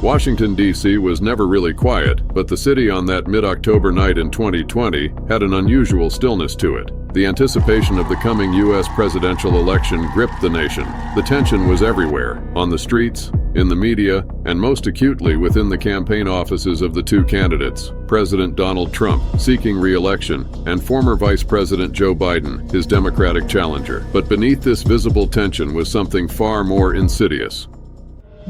Washington, D.C. was never really quiet, but the city on that mid-October night in 2020 had an unusual stillness to it. The anticipation of the coming U.S. presidential election gripped the nation. The tension was everywhere, on the streets, in the media, and most acutely within the campaign offices of the two candidates, President Donald Trump, seeking re-election, and former Vice President Joe Biden, his Democratic challenger. But beneath this visible tension was something far more insidious.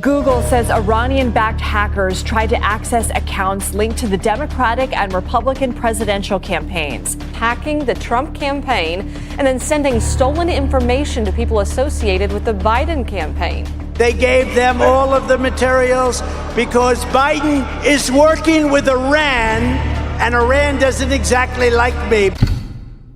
Google says Iranian-backed hackers tried to access accounts linked to the Democratic and Republican presidential campaigns, hacking the Trump campaign and then sending stolen information to people associated with the Biden campaign. They gave them all of the materials because Biden is working with Iran, and Iran doesn't exactly like me.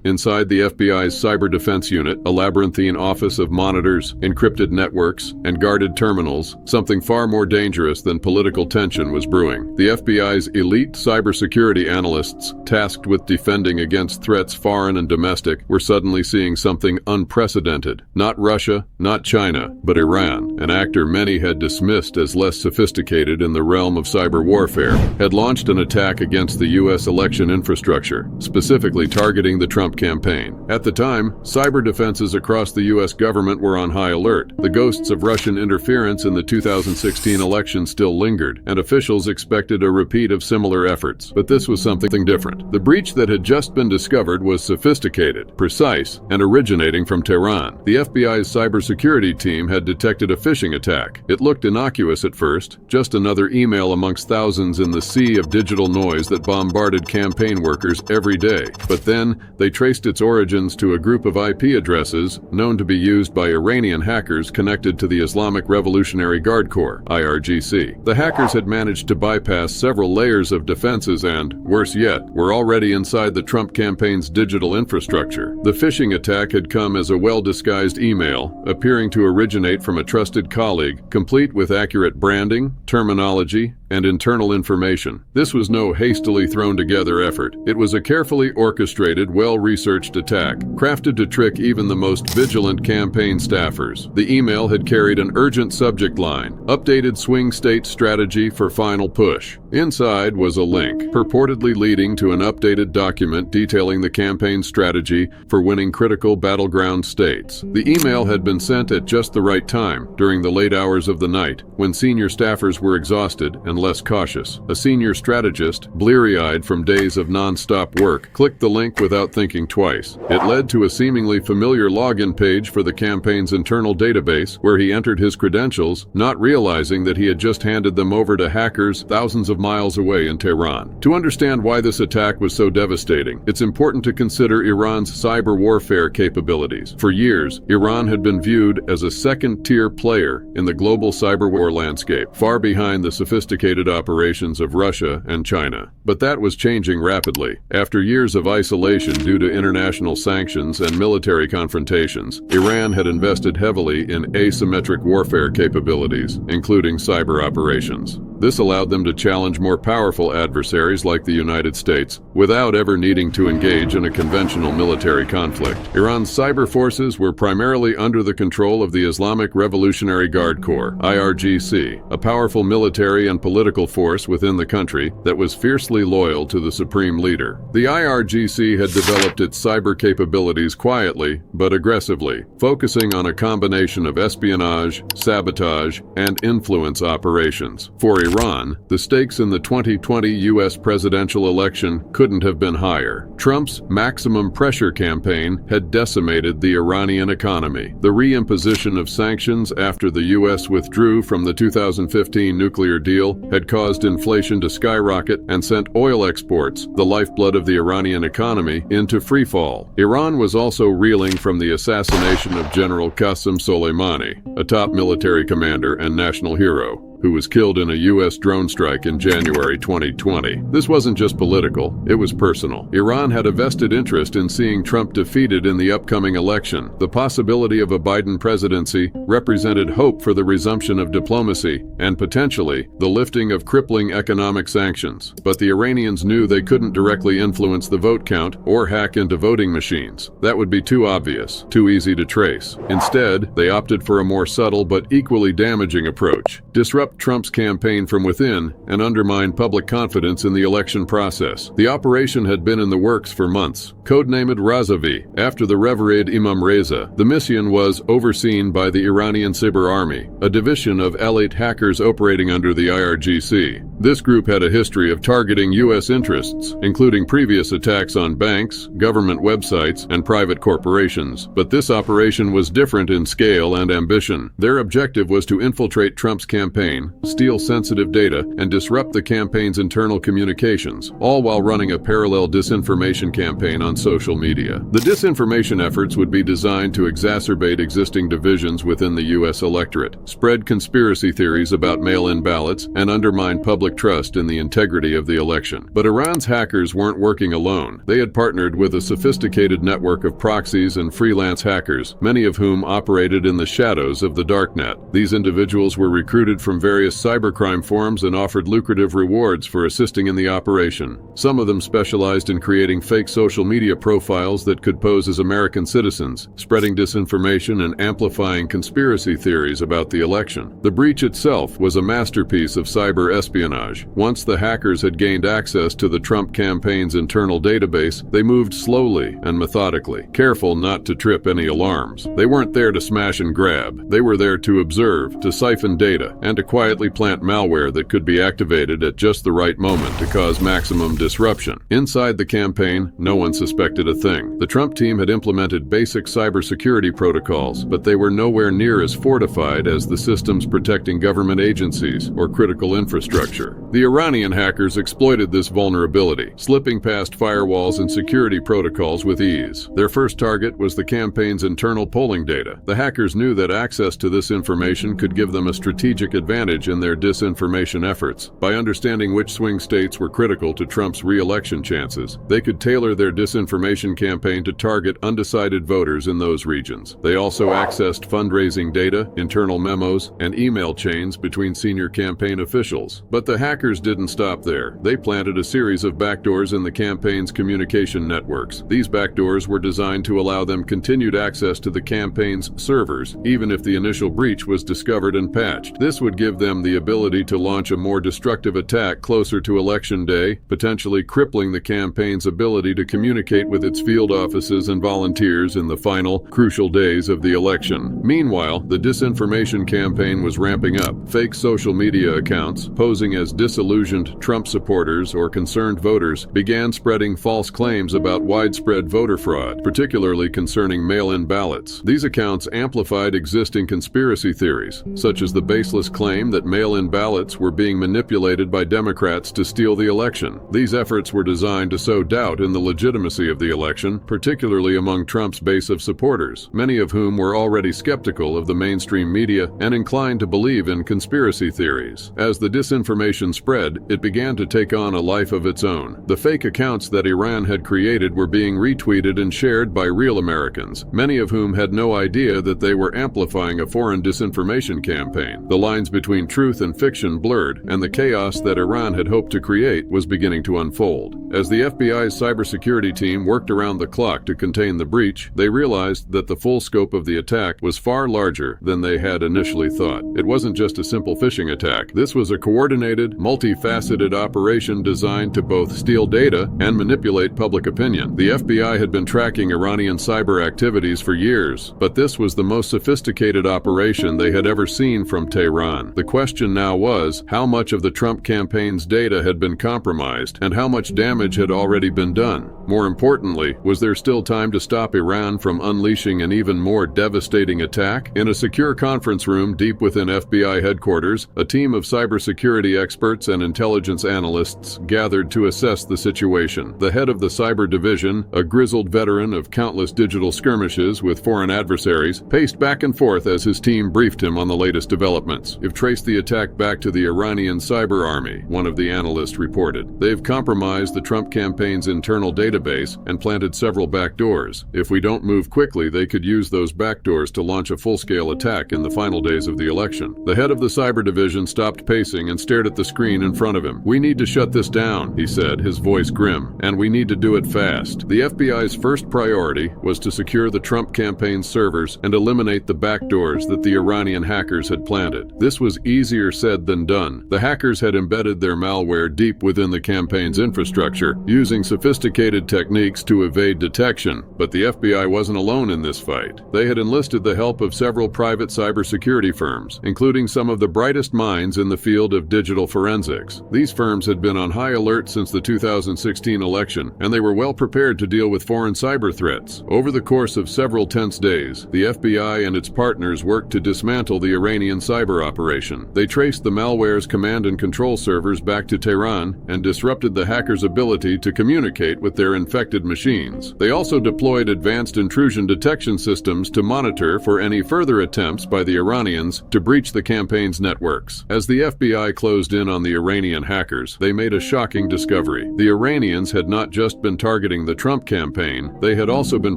Inside the FBI's Cyber Defense Unit, a labyrinthine office of monitors, encrypted networks, and guarded terminals, something far more dangerous than political tension was brewing. The FBI's elite cybersecurity analysts, tasked with defending against threats foreign and domestic, were suddenly seeing something unprecedented. Not Russia, not China, but Iran, an actor many had dismissed as less sophisticated in the realm of cyber warfare, had launched an attack against the U.S. election infrastructure, specifically targeting the Trump campaign. At the time, cyber defenses across the U.S. government were on high alert. The ghosts of Russian interference in the 2016 election still lingered, and officials expected a repeat of similar efforts. But this was something different. The breach that had just been discovered was sophisticated, precise, and originating from Tehran. The FBI's cybersecurity team had detected a phishing attack. It looked innocuous at first, just another email amongst thousands in the sea of digital noise that bombarded campaign workers every day. But then, they traced its origins to a group of IP addresses known to be used by Iranian hackers connected to the Islamic Revolutionary Guard Corps, IRGC. The hackers had managed to bypass several layers of defenses and, worse yet, were already inside the Trump campaign's digital infrastructure. The phishing attack had come as a well-disguised email, appearing to originate from a trusted colleague, complete with accurate branding, terminology, and internal information. This was no hastily thrown-together effort. It was a carefully orchestrated, well-researched attack, crafted to trick even the most vigilant campaign staffers. The email had carried an urgent subject line, updated swing state strategy for final push. Inside was a link, purportedly leading to an updated document detailing the campaign strategy for winning critical battleground states. The email had been sent at just the right time, during the late hours of the night, when senior staffers were exhausted and less cautious. A senior strategist, bleary-eyed from days of non-stop work, clicked the link without thinking twice. It led to a seemingly familiar login page for the campaign's internal database, where he entered his credentials, not realizing that he had just handed them over to hackers thousands of miles away in Tehran. To understand why this attack was so devastating, it's important to consider Iran's cyber warfare capabilities. For years, Iran had been viewed as a second-tier player in the global cyber war landscape, far behind the sophisticated operations of Russia and China. But that was changing rapidly. After years of isolation due to international sanctions and military confrontations, Iran had invested heavily in asymmetric warfare capabilities, including cyber operations. This allowed them to challenge more powerful adversaries like the United States without ever needing to engage in a conventional military conflict. Iran's cyber forces were primarily under the control of the Islamic Revolutionary Guard Corps, IRGC, a powerful military and political force within the country that was fiercely loyal to the supreme leader. The IRGC had developed its cyber capabilities quietly but aggressively, focusing on a combination of espionage, sabotage, and influence operations. For Iran, the stakes in the 2020 U.S. presidential election couldn't have been higher. Trump's maximum pressure campaign had decimated the Iranian economy. The reimposition of sanctions after the U.S. withdrew from the 2015 nuclear deal had caused inflation to skyrocket and sent oil exports, the lifeblood of the Iranian economy, into freefall. Iran was also reeling from the assassination of General Qasem Soleimani, a top military commander and national hero, who was killed in a U.S. drone strike in January 2020. This wasn't just political, it was personal. Iran had a vested interest in seeing Trump defeated in the upcoming election. The possibility of a Biden presidency represented hope for the resumption of diplomacy and, potentially, the lifting of crippling economic sanctions. But the Iranians knew they couldn't directly influence the vote count or hack into voting machines. That would be too obvious, too easy to trace. Instead, they opted for a more subtle but equally damaging approach: disrupt disrupt Trump's campaign from within and undermine public confidence in the election process. The operation had been in the works for months, codenamed Razavi, after the Revered Imam Reza. The mission was overseen by the Iranian Cyber Army, a division of elite hackers operating under the IRGC. This group had a history of targeting U.S. interests, including previous attacks on banks, government websites, and private corporations. But this operation was different in scale and ambition. Their objective was to infiltrate Trump's campaign, steal sensitive data, and disrupt the campaign's internal communications, all while running a parallel disinformation campaign on social media. The disinformation efforts would be designed to exacerbate existing divisions within the U.S. electorate, spread conspiracy theories about mail-in ballots, and undermine public trust in the integrity of the election. But Iran's hackers weren't working alone. They had partnered with a sophisticated network of proxies and freelance hackers, many of whom operated in the shadows of the darknet. These individuals were recruited from various cybercrime forums and offered lucrative rewards for assisting in the operation. Some of them specialized in creating fake social media profiles that could pose as American citizens, spreading disinformation and amplifying conspiracy theories about the election. The breach itself was a masterpiece of cyber espionage. Once the hackers had gained access to the Trump campaign's internal database, they moved slowly and methodically, careful not to trip any alarms. They weren't there to smash and grab. They were there to observe, to siphon data, and to quietly plant malware that could be activated at just the right moment to cause maximum disruption. Inside the campaign, no one suspected a thing. The Trump team had implemented basic cybersecurity protocols, but they were nowhere near as fortified as the systems protecting government agencies or critical infrastructure. The Iranian hackers exploited this vulnerability, slipping past firewalls and security protocols with ease. Their first target was the campaign's internal polling data. The hackers knew that access to this information could give them a strategic advantage in their disinformation efforts. By understanding which swing states were critical to Trump's re-election chances, they could tailor their disinformation campaign to target undecided voters in those regions. They also accessed fundraising data, internal memos, and email chains between senior campaign officials. But the hackers didn't stop there. They planted a series of backdoors in the campaign's communication networks. These backdoors were designed to allow them continued access to the campaign's servers, even if the initial breach was discovered and patched. This would give them the ability to launch a more destructive attack closer to Election Day, potentially crippling the campaign's ability to communicate with its field offices and volunteers in the final, crucial days of the election. Meanwhile, the disinformation campaign was ramping up. Fake social media accounts, posing as disillusioned Trump supporters or concerned voters, began spreading false claims about widespread voter fraud, particularly concerning mail-in ballots. These accounts amplified existing conspiracy theories, such as the baseless claim that mail-in ballots were being manipulated by Democrats to steal the election. These efforts were designed to sow doubt in the legitimacy of the election, particularly among Trump's base of supporters, many of whom were already skeptical of the mainstream media and inclined to believe in conspiracy theories. As the disinformation spread, it began to take on a life of its own. The fake accounts that Iran had created were being retweeted and shared by real Americans, many of whom had no idea that they were amplifying a foreign disinformation campaign. The lines between truth and fiction blurred, and the chaos that Iran had hoped to create was beginning to unfold. As the FBI's cybersecurity team worked around the clock to contain the breach, they realized that the full scope of the attack was far larger than they had initially thought. It wasn't just a simple phishing attack. This was a coordinated, multifaceted operation designed to both steal data and manipulate public opinion. The FBI had been tracking Iranian cyber activities for years, but this was the most sophisticated operation they had ever seen from Tehran. The question now was, how much of the Trump campaign's data had been compromised, and how much damage had already been done? More importantly, was there still time to stop Iran from unleashing an even more devastating attack? In a secure conference room deep within FBI headquarters, a team of cybersecurity experts and intelligence analysts gathered to assess the situation. The head of the cyber division, a grizzled veteran of countless digital skirmishes with foreign adversaries, paced back and forth as his team briefed him on the latest developments. "We've traced the attack back to the Iranian cyber army," one of the analysts reported. "They've compromised the Trump campaign's internal database database and planted several backdoors. If we don't move quickly, they could use those backdoors to launch a full-scale attack in the final days of the election. The head of the cyber division stopped pacing and stared at the screen in front of him. "We need to shut this down," he said, his voice grim, "and we need to do it fast." The FBI's first priority was to secure the Trump campaign's servers and eliminate the backdoors that the Iranian hackers had planted. This was easier said than done. The hackers had embedded their malware deep within the campaign's infrastructure, using sophisticated techniques to evade detection. But the FBI wasn't alone in this fight. They had enlisted the help of several private cybersecurity firms, including some of the brightest minds in the field of digital forensics. These firms had been on high alert since the 2016 election, and they were well prepared to deal with foreign cyber threats. Over the course of several tense days, the FBI and its partners worked to dismantle the Iranian cyber operation. They traced the malware's command and control servers back to Tehran and disrupted the hackers' ability to communicate with their infected machines. They also deployed advanced intrusion detection systems to monitor for any further attempts by the Iranians to breach the campaign's networks. As the FBI closed in on the Iranian hackers, they made a shocking discovery. The Iranians had not just been targeting the Trump campaign, they had also been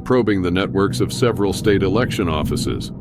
probing the networks of several state election offices.